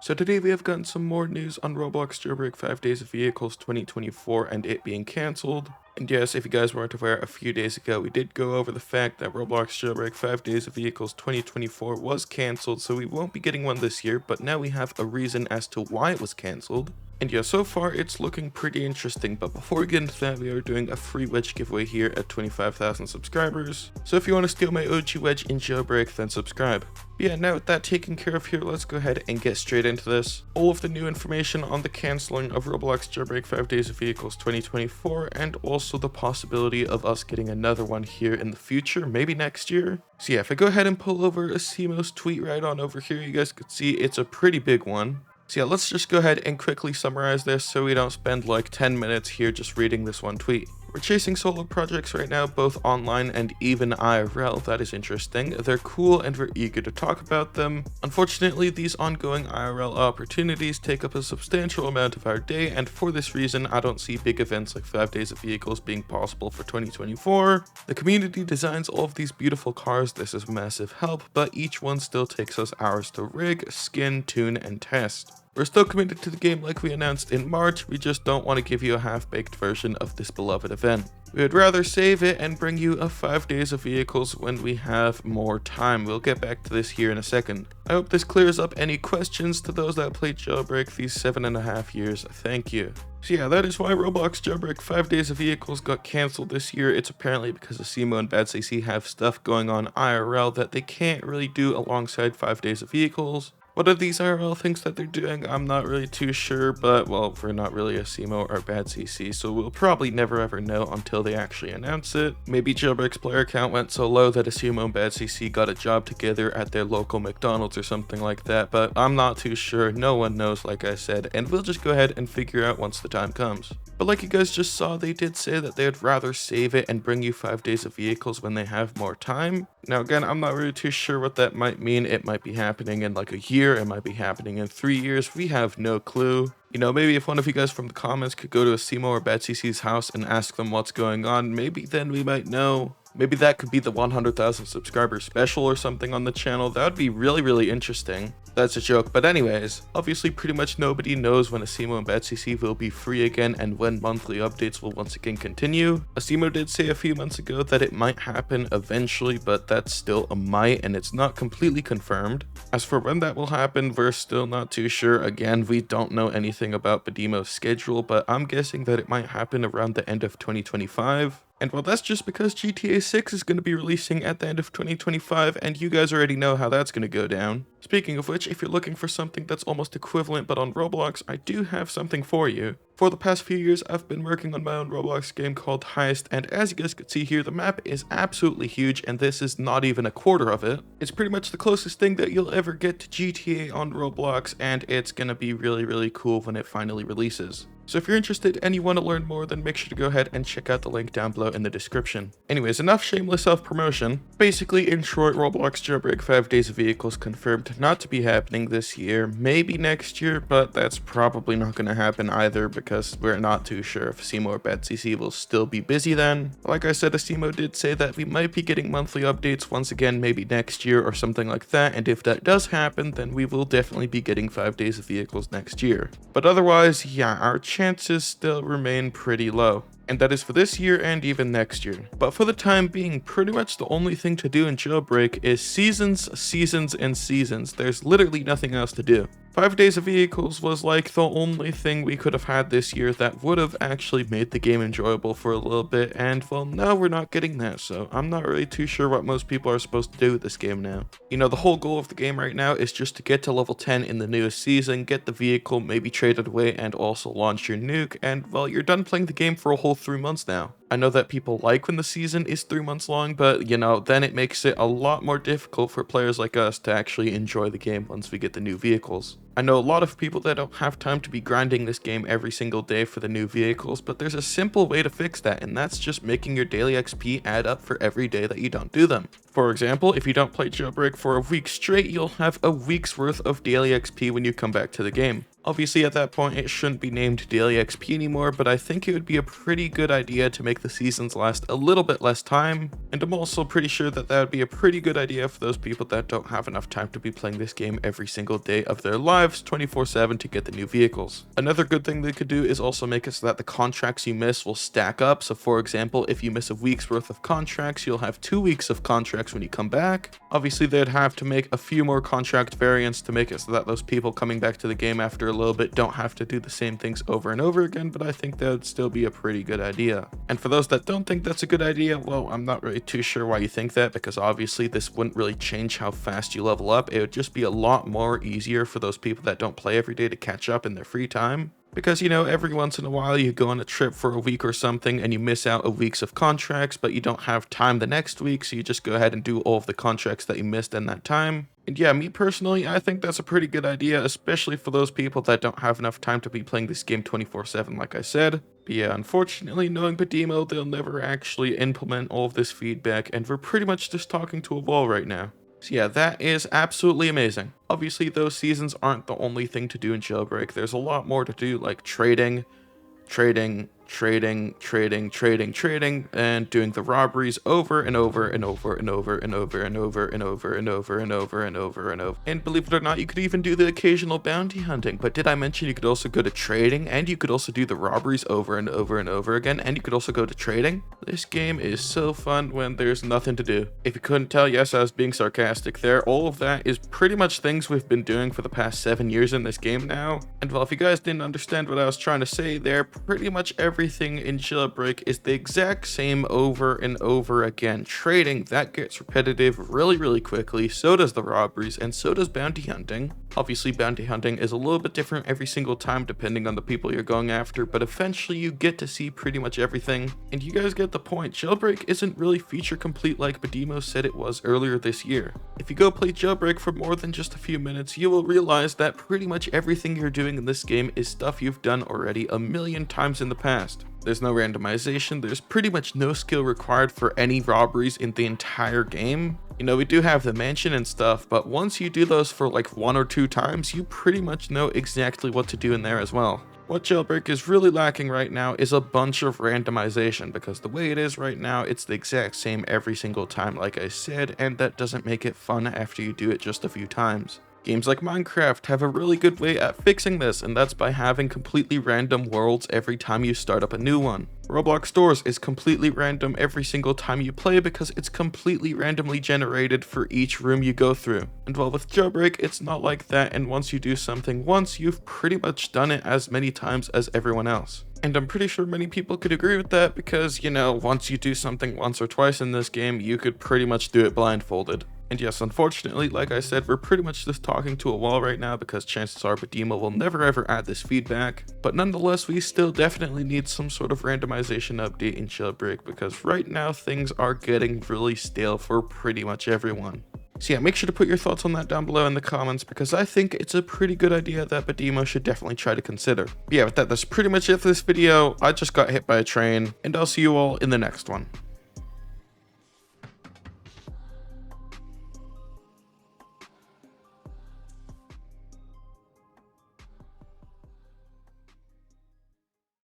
So today we have gotten some more news on Roblox Jailbreak 5 Days of Vehicles 2024 and it being cancelled. And yes, if you guys weren't aware, a few days ago we did go over the fact that Roblox Jailbreak 5 Days of Vehicles 2024 was cancelled, so we won't be getting one this year, but now we have a reason as to why it was cancelled. And yeah, so far it's looking pretty interesting, but before we get into that, we are doing a free wedge giveaway here at 25,000 subscribers. So if you want to steal my OG wedge in Jailbreak, then subscribe. But yeah, now with that taken care of here, let's go ahead and get straight into this. All of the new information on the cancelling of Roblox Jailbreak 5 Days of Vehicles 2024, and also the possibility of us getting another one here in the future, maybe next year. So yeah, if I go ahead and pull over a CMO's tweet right on over here, you guys could see it's a pretty big one. So yeah, let's just go ahead and quickly summarize this so we don't spend like 10 minutes here just reading this one tweet. We're chasing solo projects right now, both online and even IRL. That is interesting. They're cool and we're eager to talk about them. Unfortunately, these ongoing IRL opportunities take up a substantial amount of our day, and for this reason, I don't see big events like 5 Days of Vehicles being possible for 2024. The community designs all of these beautiful cars. This is massive help, but each one still takes us hours to rig, skin, tune, and test. We're still committed to the game like we announced in March, we just don't want to give you a half-baked version of this beloved event. We would rather save it and bring you a 5 Days of Vehicles when we have more time. We'll get back to this here in a second. I hope this clears up any questions to those that played Jailbreak these 7.5 years. Thank you. So yeah, that is why Roblox Jailbreak 5 Days of Vehicles got cancelled this year. It's apparently because Asimo and badcc have stuff going on IRL that they can't really do alongside 5 Days of Vehicles. What are these IRL things that they're doing? I'm not really too sure, but well, we're not really Asimo or badcc, so we'll probably never ever know until they actually announce it. Maybe Jailbreak's player count went so low that Asimo and badcc got a job together at their local McDonald's or something like that, but I'm not too sure. No one knows, like I said, and we'll just go ahead and figure out once the time comes. But like you guys just saw, they did say that they'd rather save it and bring you 5 Days of Vehicles when they have more time. Now again, I'm not really too sure what that might mean. It might be happening in like a year, it might be happening in 3 years, we have no clue. You know, maybe if one of you guys from the comments could go to Asimo or badcc's house and ask them what's going on, maybe then we might know. Maybe that could be the 100,000 subscriber special or something on the channel. That would be really interesting. That's a joke, but anyways, obviously pretty much nobody knows when Asimo and badcc will be free again and when monthly updates will once again continue. Asimo did say a few months ago that it might happen eventually, but that's still a might and it's not completely confirmed. As for when that will happen, we're still not too sure. Again, we don't know anything about Badimo's schedule, but I'm guessing that it might happen around the end of 2025. And well, that's just because GTA 6 is going to be releasing at the end of 2025, and you guys already know how that's going to go down. Speaking of which, if you're looking for something that's almost equivalent but on Roblox, I do have something for you. For the past few years, I've been working on my own Roblox game called Heist, and as you guys can see here, the map is absolutely huge, and this is not even a quarter of it. It's pretty much the closest thing that you'll ever get to GTA on Roblox, and it's gonna be really cool when it finally releases. So if you're interested and you want to learn more, then make sure to go ahead and check out the link down below in the description. Anyways, enough shameless self-promotion. Basically, in short, Roblox Jailbreak 5 Days of Vehicles confirmed not to be happening this year, maybe next year, but that's probably not going to happen either because we're not too sure if Asimo or badcc will still be busy then. Like I said, Asimo did say that we might be getting monthly updates once again, maybe next year or something like that, and if that does happen, then we will definitely be getting 5 Days of Vehicles next year. But otherwise, yeah, our chances still remain pretty low. And that is for this year and even next year. But for the time being, pretty much the only thing to do in Jailbreak is seasons, and seasons. There's literally nothing else to do. 5 Days of Vehicles was like the only thing we could have had this year that would have actually made the game enjoyable for a little bit, and well, now we're not getting that, so I'm not really too sure what most people are supposed to do with this game now. You know, the whole goal of the game right now is just to get to level 10 in the newest season, get the vehicle, maybe trade it away, and also launch your nuke, and well, you're done playing the game for a whole 3 months now. I know that people like when the season is 3 months long, but you know, then it makes it a lot more difficult for players like us to actually enjoy the game once we get the new vehicles. I know a lot of people that don't have time to be grinding this game every single day for the new vehicles, but there's a simple way to fix that, and that's just making your daily XP add up for every day that you don't do them. For example, if you don't play Jailbreak for a week straight, you'll have a week's worth of daily XP when you come back to the game. Obviously at that point it shouldn't be named daily XP anymore, but I think it would be a pretty good idea to make the seasons last a little bit less time, and I'm also pretty sure that that would be a pretty good idea for those people that don't have enough time to be playing this game every single day of their lives 24/7 to get the new vehicles. Another good thing they could do is also make it so that the contracts you miss will stack up. So for example, if you miss a week's worth of contracts, you'll have 2 weeks of contracts when you come back. Obviously they'd have to make a few more contract variants to make it so that those people coming back to the game after a little bit don't have to do the same things over and over again, but I think that would still be a pretty good idea. And for those that don't think that's a good idea, well, I'm not really too sure why you think that, because obviously this wouldn't really change how fast you level up. It would just be a lot more easier for those people that don't play every day to catch up in their free time. Because, you know, every once in a while you go on a trip for a week or something and you miss out a week's of contracts, but you don't have time the next week, so you just go ahead and do all of the contracts that you missed in that time. And yeah, me personally, I think that's a pretty good idea, especially for those people that don't have enough time to be playing this game 24/7 like I said. But yeah, unfortunately, knowing Badimo, they'll never actually implement all of this feedback, and we're pretty much just talking to a wall right now. So yeah, that is absolutely amazing. Obviously, those seasons aren't the only thing to do in Jailbreak. There's a lot more to do, like trading, and doing the robberies over and over and over and over and over and over and over and over and over and over and over. And believe it or not, you could even do the occasional bounty hunting. But did I mention you could also go to trading, and you could also do the robberies over and over and over again, and you could also go to trading? This game is so fun when there's nothing to do. If you couldn't tell, yes, I was being sarcastic there. All of that is pretty much things we've been doing for the past 7 years in this game now. And well, if you guys didn't understand what I was trying to say there, pretty much everything in Jailbreak is the exact same over and over again. Trading, that gets repetitive really quickly, so does the robberies, and so does bounty hunting. Obviously, bounty hunting is a little bit different every single time depending on the people you're going after, but eventually you get to see pretty much everything. And you guys get the point, Jailbreak isn't really feature complete like Badimo said it was earlier this year. If you go play Jailbreak for more than just a few minutes, you will realize that pretty much everything you're doing in this game is stuff you've done already a million times in the past. There's no randomization, there's pretty much no skill required for any robberies in the entire game. You know, we do have the mansion and stuff, but once you do those for like 1 or 2 times, you pretty much know exactly what to do in there as well. What Jailbreak is really lacking right now is a bunch of randomization, because the way it is right now, it's the exact same every single time like I said, and that doesn't make it fun after you do it just a few times. Games like Minecraft have a really good way at fixing this, and that's by having completely random worlds every time you start up a new one. Roblox Stores is completely random every single time you play because it's completely randomly generated for each room you go through. And while with Jailbreak, it's not like that, and once you do something once, you've pretty much done it as many times as everyone else. And I'm pretty sure many people could agree with that because, you know, once you do something once or twice in this game, you could pretty much do it blindfolded. And yes, unfortunately, like I said, we're pretty much just talking to a wall right now because chances are Badimo will never ever add this feedback. But nonetheless, we still definitely need some sort of randomization update in Jailbreak because right now things are getting really stale for pretty much everyone. So yeah, make sure to put your thoughts on that down below in the comments because I think it's a pretty good idea that Badimo should definitely try to consider. But yeah, with that, that's pretty much it for this video. I just got hit by a train, and I'll see you all in the next one.